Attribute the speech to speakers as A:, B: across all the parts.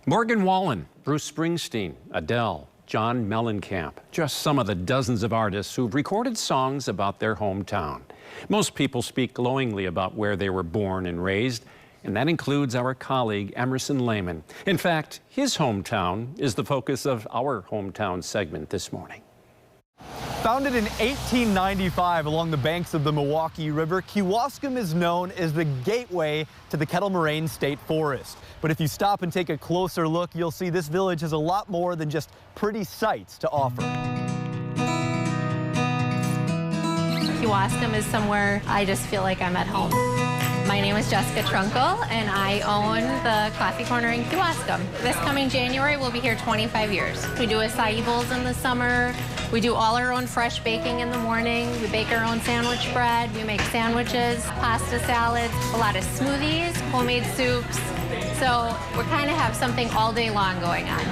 A: Morgan Wallen, Bruce Springsteen, Adele, John Mellencamp, just some of the dozens of artists who've recorded songs about their hometown. Most people speak glowingly about where they were born and raised, and that includes our colleague Emerson Lehman. In fact, his hometown is the focus of our hometown segment this morning.
B: Founded in 1895 along the banks of the Milwaukee River, Kewaskum is known as the gateway to the Kettle Moraine State Forest. But if you stop and take a closer look, you'll see this village has a lot more than just pretty sights to offer.
C: Kewaskum is somewhere I just feel like I'm at home. My name is Jessica Trunkle, and I own the Coffee Corner in Kewaskum. This coming January, we'll be here 25 years. We do acai bowls in the summer. We do all our own fresh baking in the morning. We bake our own sandwich bread. We make sandwiches, pasta salads, a lot of smoothies, homemade soups. So we kind of have something all day long going on.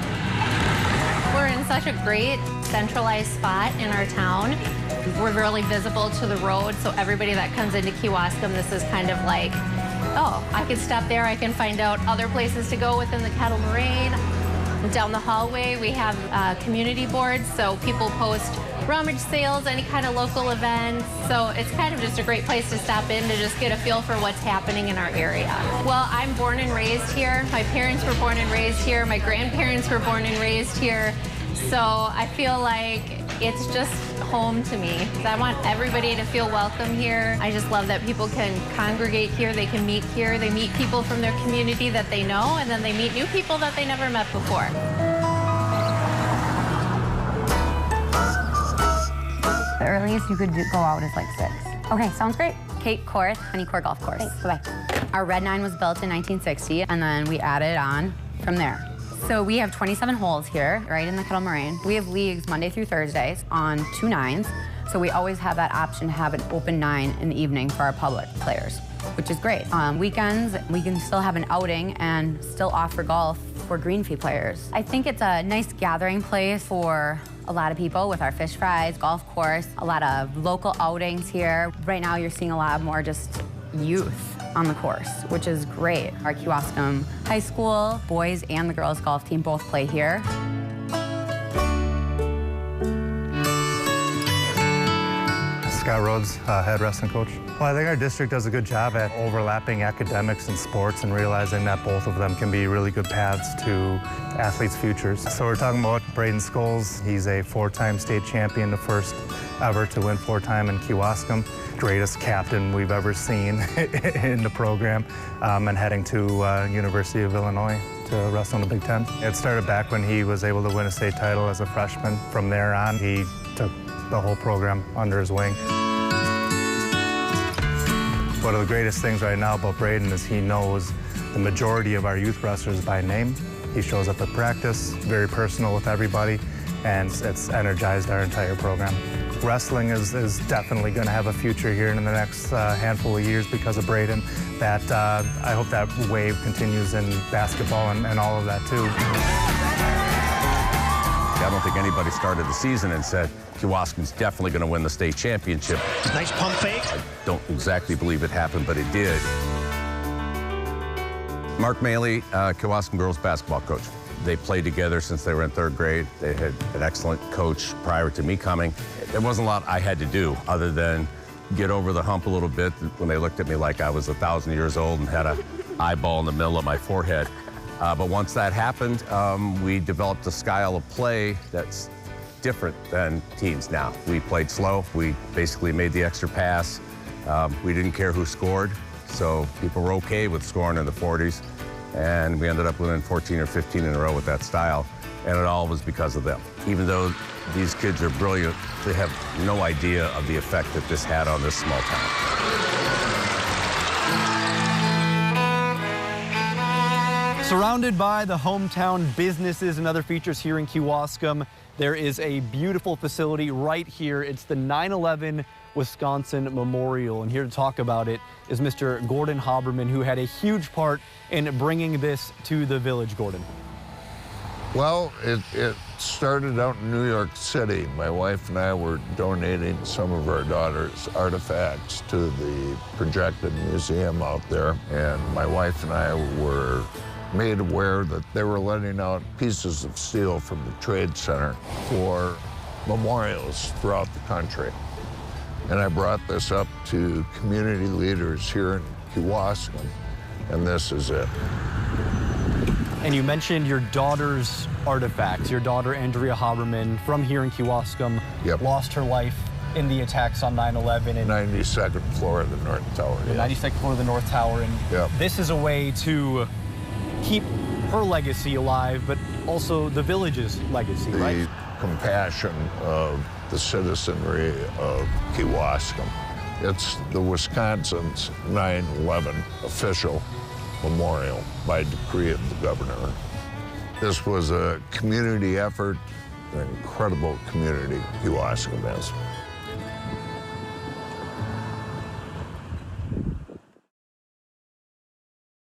C: We're in such a great centralized spot in our town. We're really visible to the road, so everybody that comes into Kewaskum, this is kind of like, oh, I can stop there, I can find out other places to go within the Kettle Moraine. Down the hallway, we have community boards, so people post rummage sales, any kind of local events. So it's kind of just a great place to stop in to just get a feel for what's happening in our area. Well, I'm born and raised here. My parents were born and raised here. My grandparents were born and raised here. So I feel like it's just home to me. I want everybody to feel welcome here. I just love that people can congregate here, they can meet here, they meet people from their community that they know, and then they meet new people that they never met before.
D: The earliest you could go out is like 6. Okay, sounds great. Kate Korth, Honeycore Golf Course. Thanks, bye-bye. Our Red 9 was built in 1960, and then we added on from there. So we have 27 holes here, right in the Kettle Moraine. We have leagues Monday through Thursdays on 2 9s. So we always have that option to have an open 9 in the evening for our public players, which is great. On weekends, we can still have an outing and still offer golf for green fee players. I think it's a nice gathering place for a lot of people with our fish fries, golf course, a lot of local outings here. Right now, you're seeing a lot more just youth on the course, which is great. Our Kewaskum High School boys and the girls golf team both play here.
E: Scott Rhodes, head wrestling coach. Well, I think our district does a good job at overlapping academics and sports and realizing that both of them can be really good paths to athletes' futures. So we're talking about Braden Scholes. He's a 4-time state champion, the first ever to win 4-time in Kewaskum. Greatest captain we've ever seen in the program, and heading to University of Illinois to wrestle in the Big Ten. It started back when he was able to win a state title as a freshman. From there on, he took the whole program under his wing. One of the greatest things right now about Braden is he knows the majority of our youth wrestlers by name. He shows up at practice, very personal with everybody, and it's energized our entire program. Wrestling is definitely going to have a future here in the next handful of years because of Braden. That I hope that wave continues in basketball and all of that too.
F: I don't think anybody started the season and said Kewaskum's definitely going to win the state championship.
G: Nice pump fake.
F: I don't exactly believe it happened, but it did. Mark Maley, Kewaskum girls basketball coach. They played together since they were in 3rd grade. They had an excellent coach prior to me coming. There wasn't a lot I had to do other than get over the hump a little bit when they looked at me like I was 1,000 years old and had an eyeball in the middle of my forehead. But once that happened, we developed a style of play that's different than teams now. We played slow. We basically made the extra pass. We didn't care who scored, so people were okay with scoring in the 40s. And we ended up winning 14 or 15 in a row with that style, and it all was because of them. Even though these kids are brilliant, they have no idea of the effect that this had on this small town.
B: Surrounded by the hometown businesses and other features here in Kewaskum, there is a beautiful facility right here. It's the 9/11 Wisconsin Memorial, and here to talk about it is Mr. Gordon Haberman, who had a huge part in bringing this to the village. Gordon.
H: Well, it started out in New York City. My wife and I were donating some of our daughter's artifacts to the projected museum out there, and my wife and I were made aware that they were letting out pieces of steel from the Trade Center for memorials throughout the country. And I brought this up to community leaders here in Kewaskum, and this is it.
B: And you mentioned your daughter's artifacts. Your daughter, Andrea Haberman, from here in Kewaskum, lost her life in the attacks on 9/11. And
H: 92nd floor of the North Tower.
B: The 92nd floor of the North Tower. And this is a way to keep her legacy alive, but also the village's legacy, right?
H: The compassion of the citizenry of Kewaskum. It's the Wisconsin's 9/11 official memorial by decree of the governor. This was a community effort, an incredible community Kewaskum is.